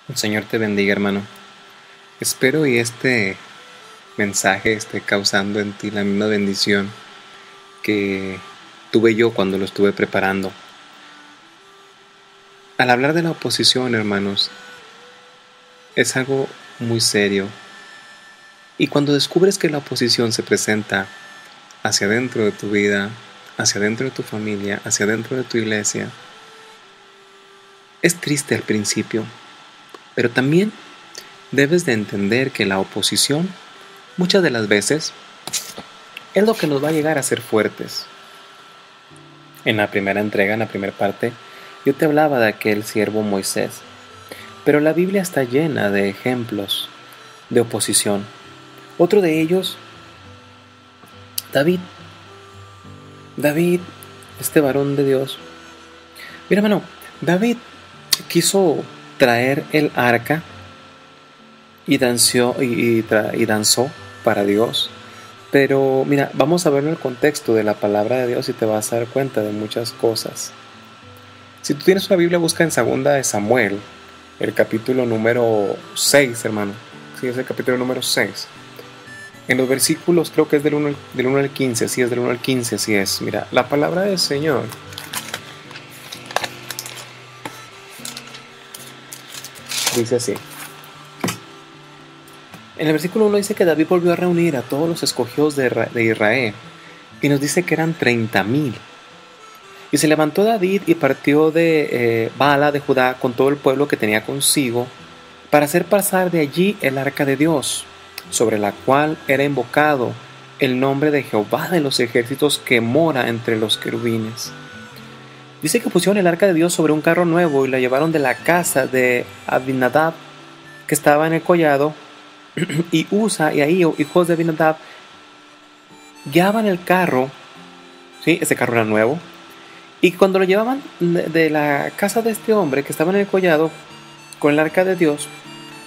El Señor te bendiga, hermano. Espero y este mensaje esté causando en ti la misma bendición que tuve yo cuando lo estuve preparando. Al hablar de la oposición, hermanos, es algo muy serio. Y cuando descubres que la oposición se presenta hacia adentro de tu vida, hacia adentro de tu familia, hacia adentro de tu iglesia, es triste al principio, pero también debes de entender que la oposición muchas de las veces es lo que nos va a llegar a ser fuertes. En la primera entrega, en la primera parte, yo te hablaba de aquel siervo Moisés, pero la Biblia está llena de ejemplos de oposición. Otro de ellos, David. David, este varón de Dios. Mira, hermano, David quiso traer el arca y danzó para Dios. Pero mira, vamos a ver el contexto de la palabra de Dios y te vas a dar cuenta de muchas cosas. Si tú tienes una Biblia, busca en 2 de Samuel, el capítulo número 6, hermano. Sí, es el capítulo número 6. En los versículos, creo que es del 1 al 15, sí, es del 1 al 15, sí es. Mira, la palabra del Señor dice así. En el versículo 1 dice que David volvió a reunir a todos los escogidos de Israel, y nos dice que eran 30,000. Y se levantó David y partió de Bala de Judá con todo el pueblo que tenía consigo, para hacer pasar de allí el arca de Dios, sobre la cual era invocado el nombre de Jehová de los ejércitos, que mora entre los querubines. Dice que pusieron el arca de Dios sobre un carro nuevo y la llevaron de la casa de Abinadab, que estaba en el collado, y Usa y Ahío, hijos de Abinadab, guiaban el carro. Sí, ese carro era nuevo. Y cuando lo llevaban de la casa de este hombre que estaba en el collado con el arca de Dios,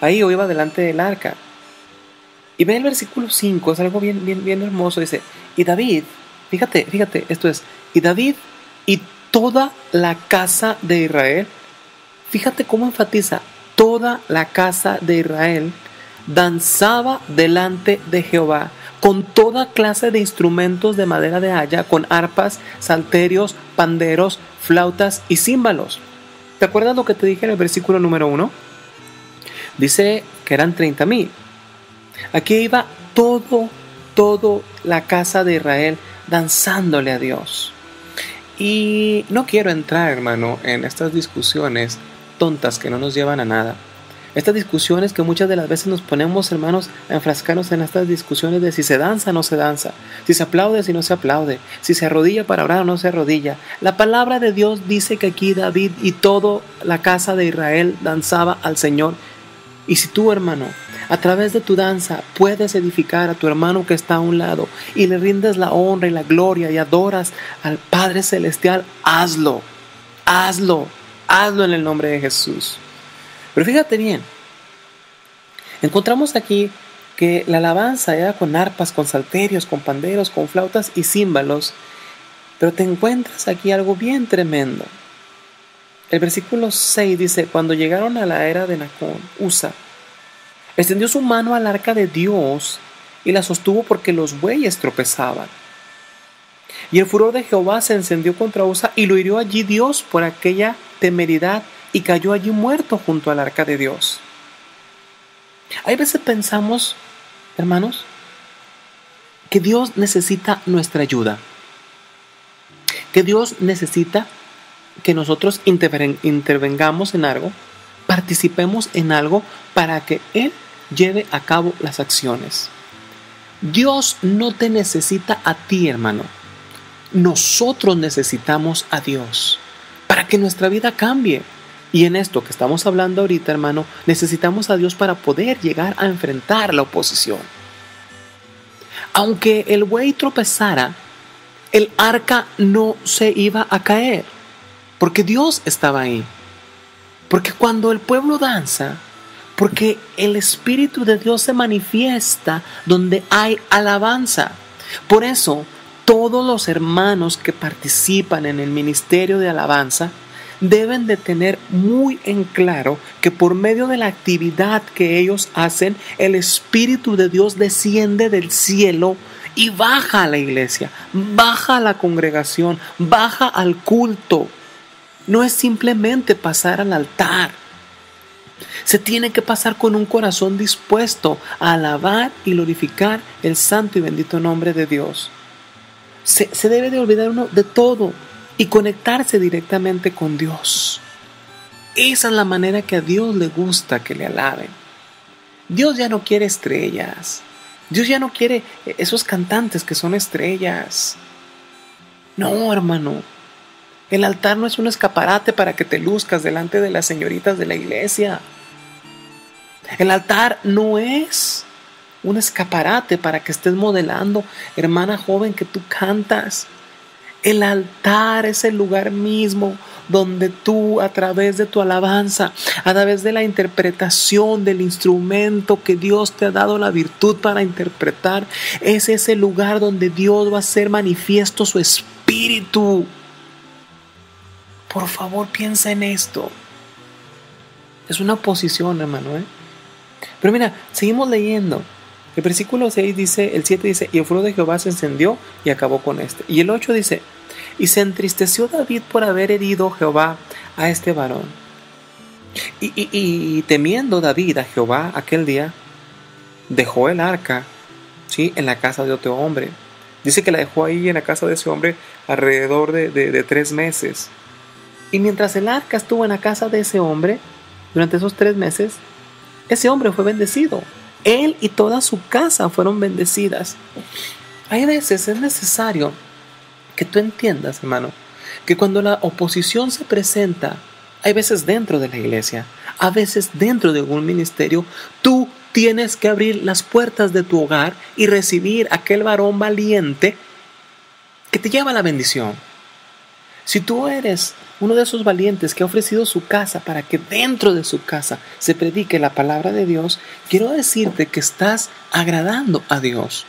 Ahío iba delante del arca. Y ve el versículo 5, es algo bien hermoso. Dice, y David, fíjate, esto es, y David y toda la casa de Israel, fíjate cómo enfatiza, toda la casa de Israel danzaba delante de Jehová con toda clase de instrumentos de madera de haya, con arpas, salterios, panderos, flautas y címbalos. ¿Te acuerdas lo que te dije en el versículo número 1? Dice que eran 30,000. Aquí iba todo la casa de Israel danzándole a Dios. Y no quiero entrar, hermano, en estas discusiones tontas que no nos llevan a nada. Estas discusiones que muchas de las veces nos ponemos, hermanos, a enfrascarnos en estas discusiones de si se danza o no se danza, si se aplaude o no se aplaude, si se arrodilla para orar o no se arrodilla. La palabra de Dios dice que aquí David y toda la casa de Israel danzaba al Señor. Y si tú, hermano, a través de tu danza puedes edificar a tu hermano que está a un lado y le rindes la honra y la gloria y adoras al Padre Celestial, hazlo en el nombre de Jesús. Pero fíjate bien, encontramos aquí que la alabanza era con arpas, con salterios, con panderos, con flautas y címbalos, pero te encuentras aquí algo bien tremendo. El versículo 6 dice, cuando llegaron a la era de Nacón, Usa extendió su mano al arca de Dios y la sostuvo porque los bueyes tropezaban. Y el furor de Jehová se encendió contra Usa y lo hirió allí Dios por aquella temeridad y cayó allí muerto junto al arca de Dios. Hay veces pensamos, hermanos, que Dios necesita nuestra ayuda, que Dios necesita que nosotros intervengamos en algo, participemos en algo para que Él lleve a cabo las acciones. Dios no te necesita a ti, hermano. Nosotros necesitamos a Dios para que nuestra vida cambie. Y en esto que estamos hablando ahorita, hermano, necesitamos a Dios para poder llegar a enfrentar la oposición. Aunque el buey tropezara, el arca no se iba a caer, porque Dios estaba ahí. Porque cuando el pueblo danza, porque el Espíritu de Dios se manifiesta donde hay alabanza. Por eso, todos los hermanos que participan en el ministerio de alabanza deben de tener muy en claro que por medio de la actividad que ellos hacen, el Espíritu de Dios desciende del cielo y baja a la iglesia, baja a la congregación, baja al culto. No es simplemente pasar al altar. Se tiene que pasar con un corazón dispuesto a alabar y glorificar el santo y bendito nombre de Dios. Se debe de olvidar uno de todo y conectarse directamente con Dios. Esa es la manera que a Dios le gusta que le alaben. Dios ya no quiere estrellas. Dios ya no quiere esos cantantes que son estrellas. No, hermano. El altar no es un escaparate para que te luzcas delante de las señoritas de la iglesia. El altar no es un escaparate para que estés modelando, hermana joven, que tú cantas. El altar es el lugar mismo donde tú, a través de tu alabanza, a través de la interpretación del instrumento que Dios te ha dado la virtud para interpretar, es ese lugar donde Dios va a hacer manifiesto su espíritu. Por favor, piensa en esto. Es una posición, hermano, Pero mira, seguimos leyendo. El versículo 6 dice, el 7 dice, y el fuego de Jehová se encendió y acabó con este. Y el 8 dice, y se entristeció David por haber herido Jehová a este varón. Y temiendo David a Jehová aquel día, dejó el arca, ¿sí?, en la casa de otro hombre. Dice que la dejó ahí en la casa de ese hombre alrededor de 3 meses. Y mientras el arca estuvo en la casa de ese hombre, durante esos 3 meses, ese hombre fue bendecido. Él y toda su casa fueron bendecidas. Hay veces es necesario que tú entiendas, hermano, que cuando la oposición se presenta, hay veces dentro de la iglesia, a veces dentro de algún ministerio, tú tienes que abrir las puertas de tu hogar y recibir a aquel varón valiente que te lleva a la bendición. Si tú eres uno de esos valientes que ha ofrecido su casa para que dentro de su casa se predique la palabra de Dios, quiero decirte que estás agradando a Dios.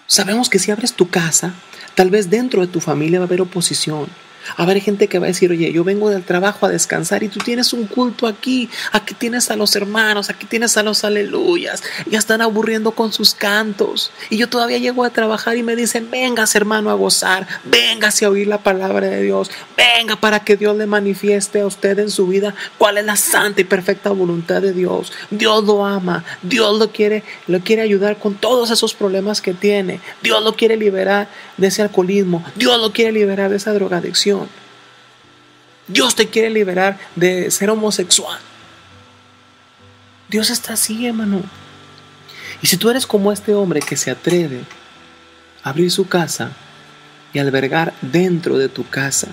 Sabemos que si abres tu casa, tal vez dentro de tu familia va a haber oposición. Va a haber gente que va a decir, oye, yo vengo del trabajo a descansar y tú tienes un culto aquí tienes a los hermanos, aquí tienes a los aleluyas, ya están aburriendo con sus cantos. Y yo todavía llego a trabajar y me dicen, véngase hermano a gozar, véngase a oír la palabra de Dios, venga para que Dios le manifieste a usted en su vida cuál es la santa y perfecta voluntad de Dios. Dios lo ama, Dios lo quiere ayudar con todos esos problemas que tiene, Dios lo quiere liberar de ese alcoholismo, Dios lo quiere liberar de esa drogadicción. Dios te quiere liberar de ser homosexual. Dios está así, hermano. Y si tú eres como este hombre que se atreve a abrir su casa y albergar dentro de tu casa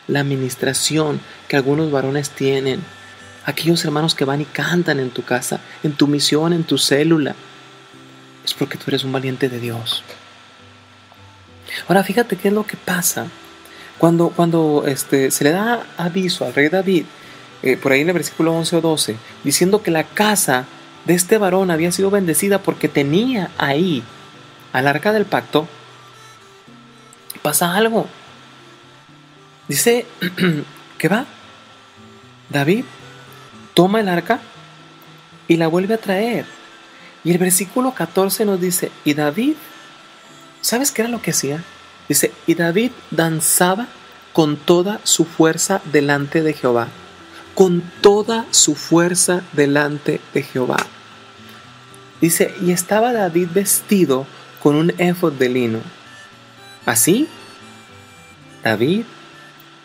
la administración que algunos varones tienen, aquellos hermanos que van y cantan en tu casa, en tu misión, en tu célula, es porque tú eres un valiente de Dios. Ahora fíjate qué es lo que pasa cuando se le da aviso al rey David, por ahí en el versículo 11 o 12, diciendo que la casa de este varón había sido bendecida porque tenía ahí al arca del pacto. Pasa algo. Dice que va David, toma el arca y la vuelve a traer. Y el versículo 14 nos dice, y David, ¿sabes qué era lo que hacía? Dice, y David danzaba con toda su fuerza delante de Jehová. Con toda su fuerza delante de Jehová. Dice, y estaba David vestido con un éfod de lino. Así, David,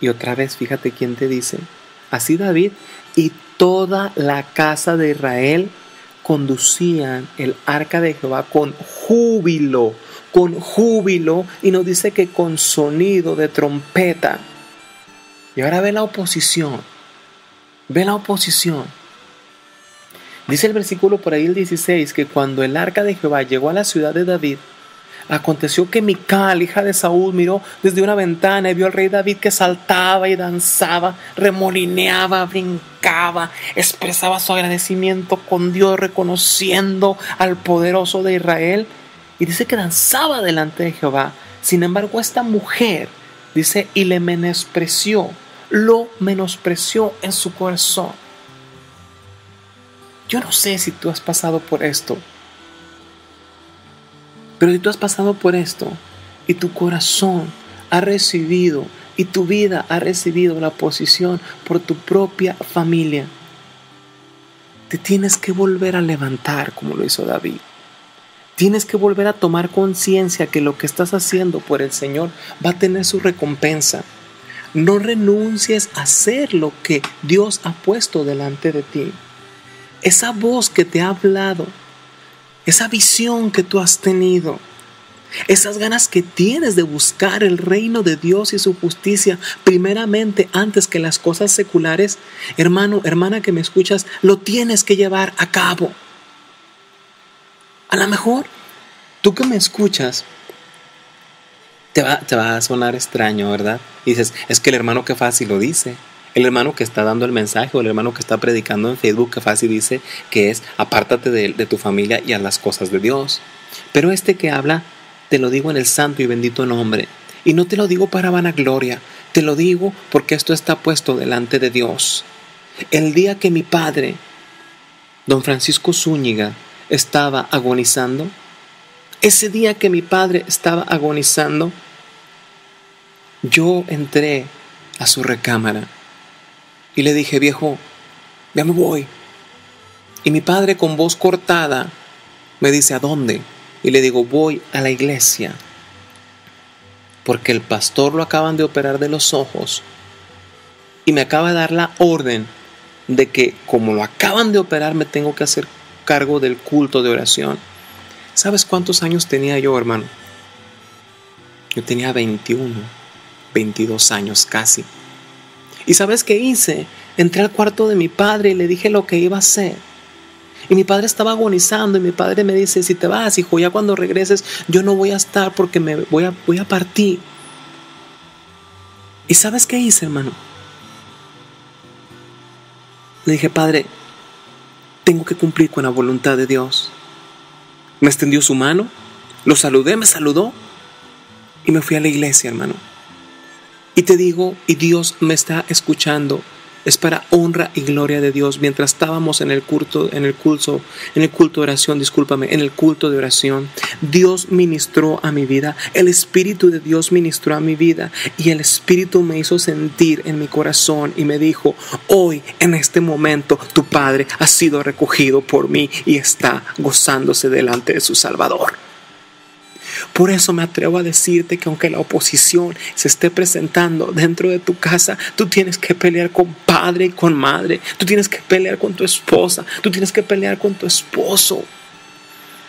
y otra vez fíjate quién te dice, así David y toda la casa de Israel conducían el arca de Jehová con júbilo, y nos dice que con sonido de trompeta. Y ahora ve la oposición. Dice el versículo por ahí el 16 que cuando el arca de Jehová llegó a la ciudad de David, aconteció que Mical, hija de Saúl, miró desde una ventana y vio al rey David que saltaba y danzaba, remolineaba, brincaba, expresaba su agradecimiento con Dios, reconociendo al poderoso de Israel. Y dice que danzaba delante de Jehová. Sin embargo, esta mujer, dice, y le menospreció lo menospreció en su corazón. Yo no sé si tú has pasado por esto, pero si tú has pasado por esto y tu corazón ha recibido y tu vida ha recibido la posición por tu propia familia, te tienes que volver a levantar como lo hizo David. Tienes que volver a tomar conciencia que lo que estás haciendo por el Señor va a tener su recompensa. No renuncies a hacer lo que Dios ha puesto delante de ti. Esa voz que te ha hablado, esa visión que tú has tenido, esas ganas que tienes de buscar el reino de Dios y su justicia primeramente antes que las cosas seculares, hermano, hermana que me escuchas, lo tienes que llevar a cabo. A lo mejor, tú que me escuchas, te va a sonar extraño, ¿verdad? Y dices, es que el hermano que fácil lo dice. El hermano que está dando el mensaje o el hermano que está predicando en Facebook que fácil dice que es apártate de tu familia y haz las cosas de Dios. Pero este que habla, te lo digo en el santo y bendito nombre. Y no te lo digo para vanagloria, te lo digo porque esto está puesto delante de Dios. El día que mi padre, don Francisco Zúñiga, estaba agonizando, ese día que mi padre estaba agonizando, yo entré a su recámara y le dije, viejo, ya me voy. Y mi padre con voz cortada me dice, ¿a dónde? Y le digo, voy a la iglesia, porque el pastor lo acaban de operar de los ojos y me acaba de dar la orden de que como lo acaban de operar me tengo que hacer cargo del culto de oración. ¿Sabes cuántos años tenía yo, hermano? Yo tenía 21, 22 años casi. ¿Y sabes qué hice? Entré al cuarto de mi padre y le dije lo que iba a hacer. Y mi padre estaba agonizando y mi padre me dice, si te vas, hijo, ya cuando regreses yo no voy a estar porque me voy a partir. ¿Y sabes qué hice, hermano? Le dije, padre, tengo que cumplir con la voluntad de Dios. Me extendió su mano, lo saludé, me saludó y me fui a la iglesia, hermano. Y te digo, y Dios me está escuchando, es para honra y gloria de Dios. Mientras estábamos en el culto de oración, Dios ministró a mi vida, el Espíritu de Dios ministró a mi vida y el Espíritu me hizo sentir en mi corazón y me dijo, hoy en este momento tu Padre ha sido recogido por mí y está gozándose delante de su Salvador. Por eso me atrevo a decirte que aunque la oposición se esté presentando dentro de tu casa, tú tienes que pelear con padre y con madre. Tú tienes que pelear con tu esposa. Tú tienes que pelear con tu esposo.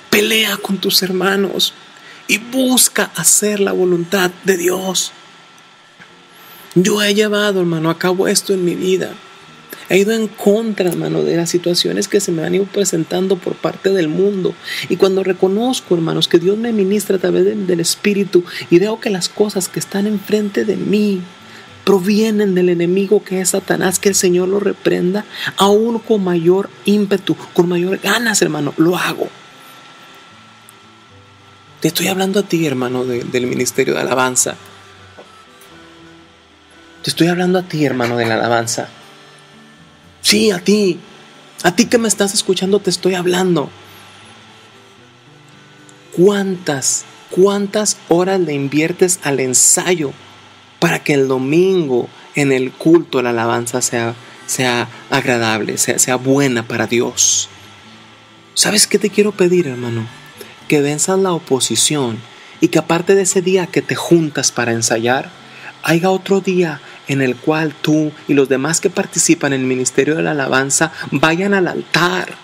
Pelea con tus hermanos y busca hacer la voluntad de Dios. Yo he llevado, hermano, a cabo esto en mi vida. He ido en contra, hermano, de las situaciones que se me han ido presentando por parte del mundo. Y cuando reconozco, hermanos, que Dios me ministra a través del Espíritu y veo que las cosas que están enfrente de mí provienen del enemigo que es Satanás, que el Señor lo reprenda, aún con mayor ímpetu, con mayor ganas, hermano, lo hago. Te estoy hablando a ti, hermano, del ministerio de alabanza. Te estoy hablando a ti, hermano, de la alabanza. Sí, a ti que me estás escuchando te estoy hablando. ¿Cuántas horas le inviertes al ensayo para que el domingo en el culto la alabanza sea agradable, sea buena para Dios? ¿Sabes qué te quiero pedir, hermano? Que venzas la oposición y que aparte de ese día que te juntas para ensayar, haya otro día en el cual tú y los demás que participan en el ministerio de la alabanza vayan al altar.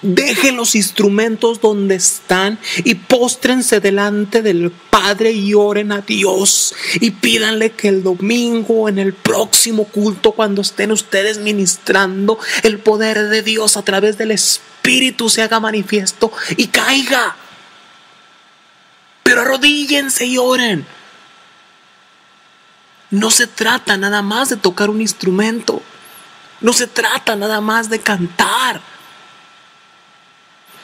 Dejen los instrumentos donde están y póstrense delante del Padre y oren a Dios y pídanle que el domingo en el próximo culto, cuando estén ustedes ministrando, el poder de Dios a través del Espíritu se haga manifiesto y caiga. Pero arrodíllense y oren. No se trata nada más de tocar un instrumento. No se trata nada más de cantar.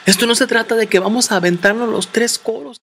Esto no se trata de que vamos a aventarnos los 3 coros.